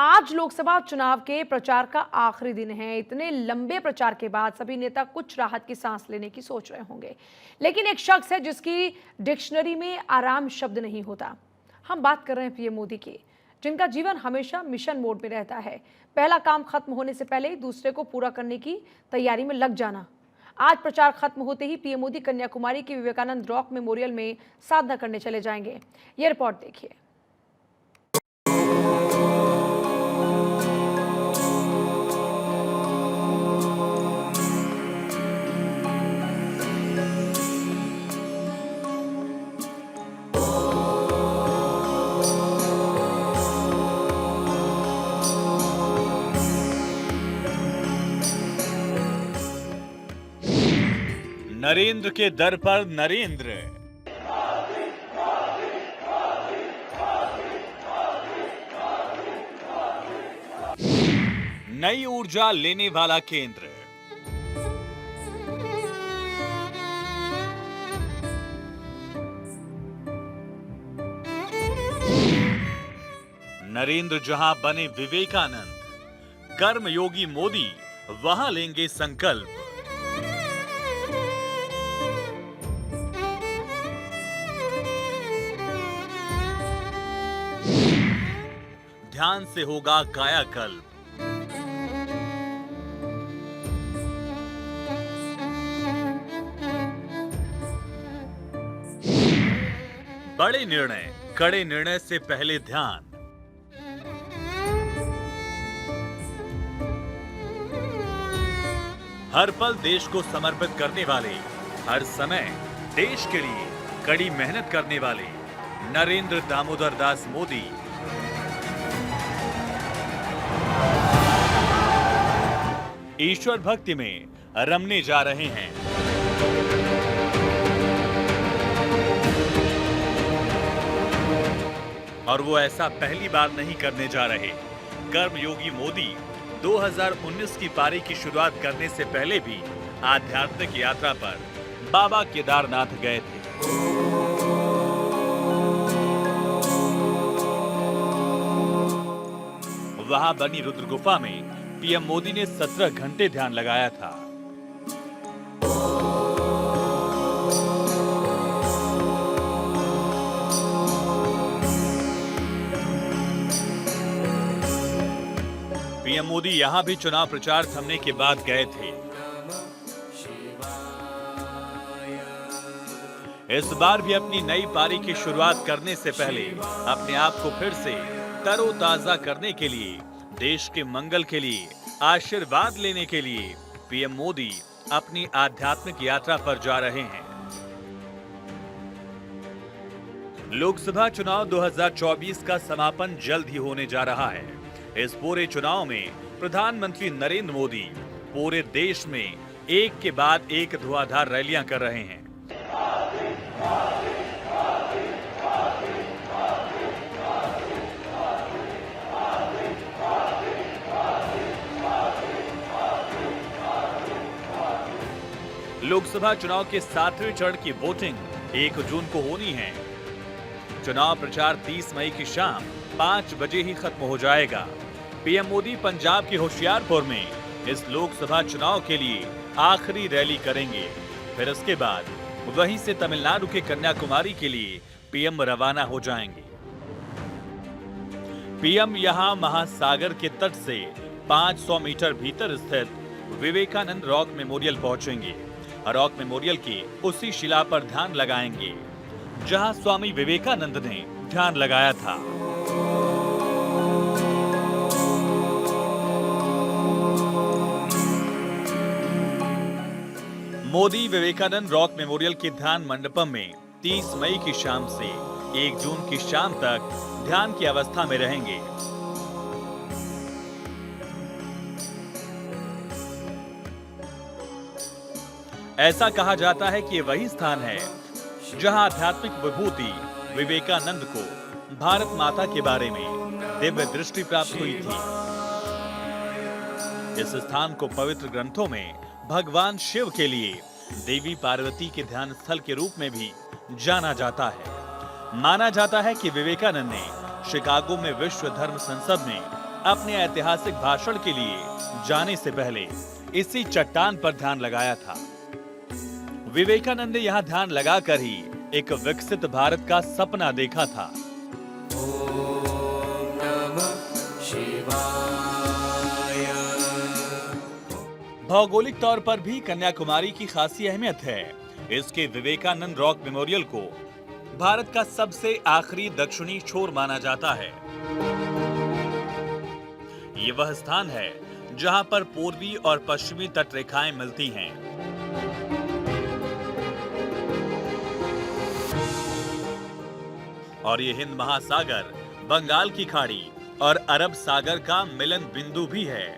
आज लोकसभा चुनाव के प्रचार का आखिरी दिन है। इतने लंबे प्रचार के बाद सभी नेता कुछ राहत की सांस लेने की सोच रहे होंगे, लेकिन एक शख्स है जिसकी डिक्शनरी में आराम शब्द नहीं होता। हम बात कर रहे हैं पीएम मोदी की, जिनका जीवन हमेशा मिशन मोड में रहता है। पहला काम खत्म होने से पहले ही दूसरे को पूरा करने की तैयारी में लग जाना। आज प्रचार खत्म होते ही पीएम मोदी कन्याकुमारी के विवेकानंद रॉक मेमोरियल में साधना करने चले जाएंगे। ये रिपोर्ट देखिए। नरेंद्र के दर पर नरेंद्र। नई ऊर्जा लेने वाला केंद्र। नरेंद्र जहां बने विवेकानंद, कर्मयोगी मोदी वहां लेंगे संकल्प। ध्यान से होगा कायाकल्प। बड़े निर्णय, कड़े निर्णय से पहले ध्यान। हर पल देश को समर्पित करने वाले, हर समय देश के लिए कड़ी मेहनत करने वाले नरेंद्र दामोदर दास मोदी ईश्वर भक्ति में रमने जा रहे हैं। और वो ऐसा पहली बार नहीं करने जा रहे। कर्मयोगी मोदी 2019 की पारी की शुरुआत करने से पहले भी आध्यात्मिक यात्रा पर बाबा केदारनाथ गए थे। वहां बनी रुद्र गुफा में पीएम मोदी ने 17 घंटे ध्यान लगाया था। पीएम मोदी यहां भी चुनाव प्रचार थमने के बाद गए थे। इस बार भी अपनी नई पारी की शुरुआत करने से पहले अपने आप को फिर से तरोताजा करने के लिए, देश के मंगल के लिए, आशीर्वाद लेने के लिए पीएम मोदी अपनी आध्यात्मिक यात्रा पर जा रहे हैं। लोकसभा चुनाव 2024 का समापन जल्द ही होने जा रहा है। इस पूरे चुनाव में प्रधानमंत्री नरेंद्र मोदी पूरे देश में एक के बाद एक धुआंधार रैलियां कर रहे हैं। लोकसभा चुनाव के 7वें चरण की वोटिंग 1 जून को होनी है। चुनाव प्रचार 30 मई की शाम 5 बजे ही खत्म हो जाएगा। पीएम मोदी पंजाब के होशियारपुर में इस लोकसभा चुनाव के लिए आखिरी रैली करेंगे। फिर उसके बाद वहीं से तमिलनाडु के कन्याकुमारी के लिए पीएम रवाना हो जाएंगे। पीएम यहां महासागर के तट से 500 मीटर भीतर स्थित विवेकानंद रॉक मेमोरियल पहुंचेंगे। रॉक मेमोरियल की उसी शिला पर ध्यान लगाएंगे जहां स्वामी विवेकानंद ने ध्यान लगाया था। मोदी विवेकानंद रॉक मेमोरियल के ध्यान मंडपम में 30 मई की शाम से 1 जून की शाम तक ध्यान की अवस्था में रहेंगे। ऐसा कहा जाता है कि ये वही स्थान है जहां आध्यात्मिक विभूति विवेकानंद को भारत माता के बारे में दिव्य दृष्टि प्राप्त हुई थी। इस स्थान को पवित्र ग्रंथों में भगवान शिव के लिए देवी पार्वती के ध्यान स्थल के रूप में भी जाना जाता है। माना जाता है कि विवेकानंद ने शिकागो में विश्व धर्म संसद में अपने ऐतिहासिक भाषण के लिए जाने से पहले इसी चट्टान पर ध्यान लगाया था। विवेकानंद ने यहाँ ध्यान लगाकर ही एक विकसित भारत का सपना देखा था। भौगोलिक तौर पर भी कन्याकुमारी की खासी अहमियत है। इसके विवेकानंद रॉक मेमोरियल को भारत का सबसे आखिरी दक्षिणी छोर माना जाता है। ये वह स्थान है जहां पर पूर्वी और पश्चिमी तट रेखाएं मिलती हैं। और ये हिंद महासागर, बंगाल की खाड़ी और अरब सागर का मिलन बिंदु भी है।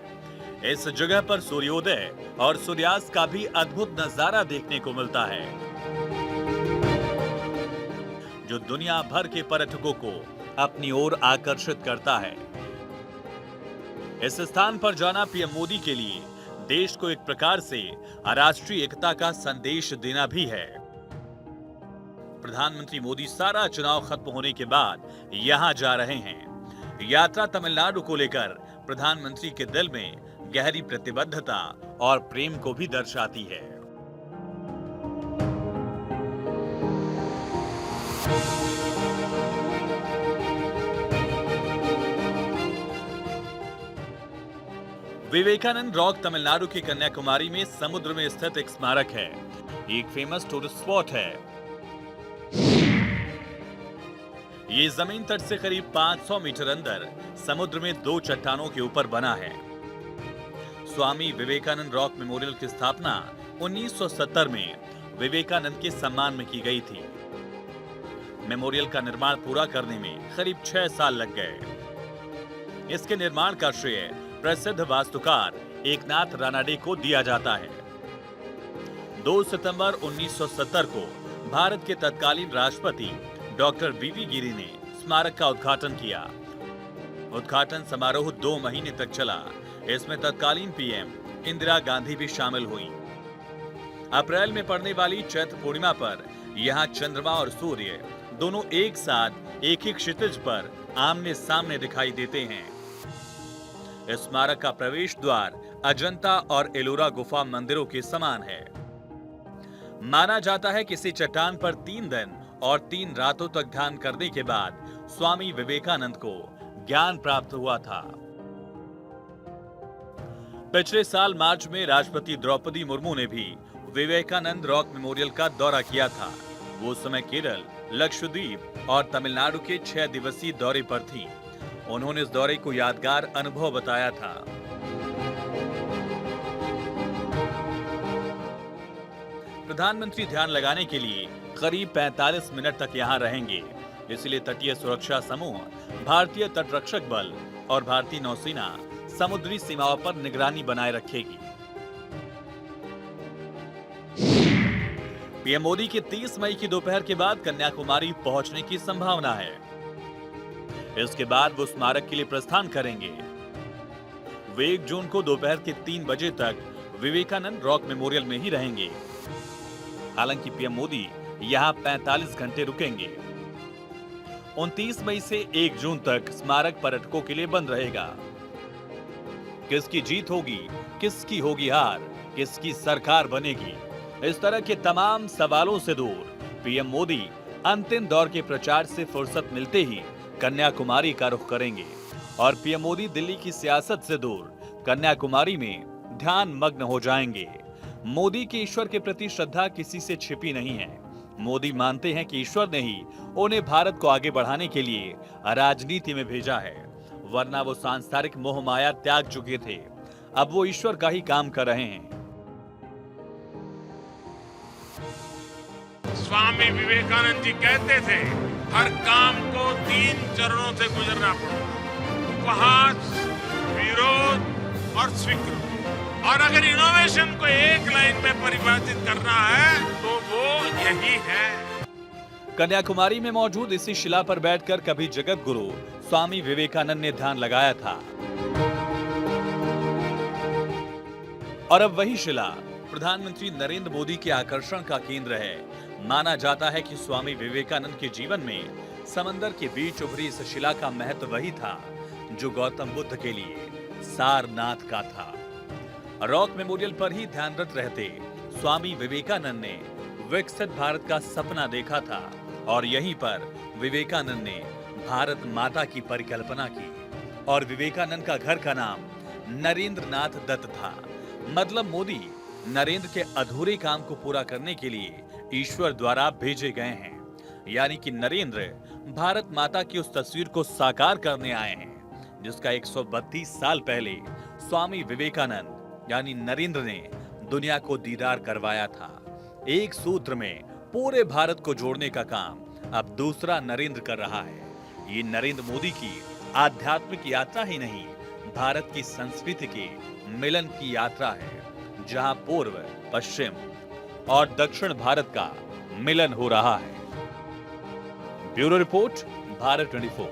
इस जगह पर सूर्योदय और सूर्यास्त का भी अद्भुत नजारा देखने को मिलता है, जो दुनिया भर के पर्यटकों को अपनी ओर आकर्षित करता है। इस स्थान पर जाना पीएम मोदी के लिए देश को एक प्रकार से राष्ट्रीय एकता का संदेश देना भी है। प्रधानमंत्री मोदी सारा चुनाव खत्म होने के बाद यहां जा रहे हैं। यात्रा तमिलनाडु को लेकर प्रधानमंत्री के दिल में गहरी प्रतिबद्धता और प्रेम को भी दर्शाती है। विवेकानंद रॉक तमिलनाडु की कन्याकुमारी में समुद्र में स्थित एक स्मारक है। एक फेमस टूरिस्ट स्पॉट है। ये जमीन तट से करीब 500 मीटर अंदर समुद्र में दो चट्टानों के ऊपर बना है। स्वामी विवेकानंद रॉक मेमोरियल की स्थापना 1970 में विवेकानंद के सम्मान में की गई थी। मेमोरियल का निर्माण पूरा करने में करीब 6 साल लग गए। इसके निर्माण का श्रेय प्रसिद्ध वास्तुकार एकनाथ रानाडे को दिया जाता है। 2 सितंबर 1970 को भारत के तत्कालीन राष्ट्रपति डॉक्टर वीवी गिरी ने स्मारक का उद्घाटन किया। उद्घाटन समारोह 2 महीने तक चला। इसमें तत्कालीन पीएम इंदिरा गांधी भी शामिल हुई। अप्रैल में पड़ने वाली चैत्र पूर्णिमा पर यहां चंद्रमा और सूर्य दोनों एक साथ एक ही क्षितिज पर आमने सामने दिखाई देते हैं। इस स्मारक का प्रवेश द्वार अजंता और एलोरा गुफा मंदिरों के समान है। माना जाता है कि इसी चट्टान पर 3 दिन और 3 रातों तक ध्यान करने के बाद स्वामी विवेकानंद को ज्ञान प्राप्त हुआ था। पिछले साल मार्च में राष्ट्रपति द्रौपदी मुर्मू ने भी विवेकानंद रॉक मेमोरियल का दौरा किया था। वो उस समय केरल, लक्षद्वीप और तमिलनाडु के 6 दिवसीय दौरे पर थीं। उन्होंने इस दौरे को यादगार अनुभव बताया था। प्रधानमंत्री ध्यान लगाने के लिए करीब 45 मिनट तक यहां रहेंगे। इसलिए तटीय सुरक्षा समूह, भारतीय तटरक्षक बल और भारतीय नौसेना समुद्री सीमाओं पर निगरानी बनाए रखेगी। पीएम मोदी के 30 मई की दोपहर के बाद कन्याकुमारी पहुंचने की संभावना है। इसके बाद वो स्मारक के लिए प्रस्थान करेंगे। वे 1 जून को दोपहर के 3 बजे तक विवेकानंद रॉक मेमोरियल में ही रहेंगे। हालांकि पीएम मोदी यहां 45 घंटे रुकेंगे। 29 मई से 1 जून तक स्मारक पर्यटकों के लिए बंद रहेगा। किसकी जीत होगी, किसकी होगी हार, किसकी सरकार बनेगी, इस तरह के तमाम सवालों से दूर पीएम मोदी अंतिम दौर के प्रचार से फुर्सत मिलते ही कन्याकुमारी का रुख करेंगे। और पीएम मोदी दिल्ली की सियासत से दूर कन्याकुमारी में ध्यान मग्न हो जाएंगे। मोदी की ईश्वर के प्रति श्रद्धा किसी से छिपी नहीं है। मोदी मानते हैं कि ईश्वर ने ही उन्हें भारत को आगे बढ़ाने के लिए राजनीति में भेजा है, वरना वो सांसारिक मोह माया त्याग चुके थे। अब वो ईश्वर का ही काम कर रहे हैं। स्वामी विवेकानंद जी कहते थे, हर काम को 3 चरणों से गुजरना पड़ता, उपहास, विरोध और स्वीकृति। और अगर इनोवेशन को एक लाइन में परिभाषित करना है तो वो यही है। कन्याकुमारी में मौजूद इसी शिला पर बैठकर कभी जगत गुरु स्वामी विवेकानंद ने ध्यान लगाया था। और अब वही शिला प्रधानमंत्री नरेंद्र मोदी के आकर्षण का केंद्र है। माना जाता है कि स्वामी विवेकानंद के जीवन में समंदर के बीच उभरी इस शिला का महत्व वही था जो गौतम बुद्ध के लिए सारनाथ का था। रॉक मेमोरियल पर ही ध्यानरत रहते स्वामी विवेकानंद ने विकसित भारत का सपना देखा था और यहीं पर विवेकानंद ने भारत माता की परिकल्पना की और विवेकानंद का घर का नाम नरेंद्र नाथ दत्त था। मतलब मोदी नरेंद्र के अधूरे काम को पूरा करने के लिए ईश्वर द्वारा भेजे गए हैं, यानी कि नरेंद्र भारत माता की उस तस्वीर को साकार करने आए हैं जिसका 132 साल पहले स्वामी विवेकानंद यानी नरेंद्र ने दुनिया को दीदार करवाया था। एक सूत्र में पूरे भारत को जोड़ने का काम अब दूसरा नरेंद्र कर रहा है। ये नरेंद्र मोदी की आध्यात्मिक यात्रा ही नहीं, भारत की संस्कृति के मिलन की यात्रा है, जहां पूर्व, पश्चिम और दक्षिण भारत का मिलन हो रहा है। Bureau report, Bharat 24।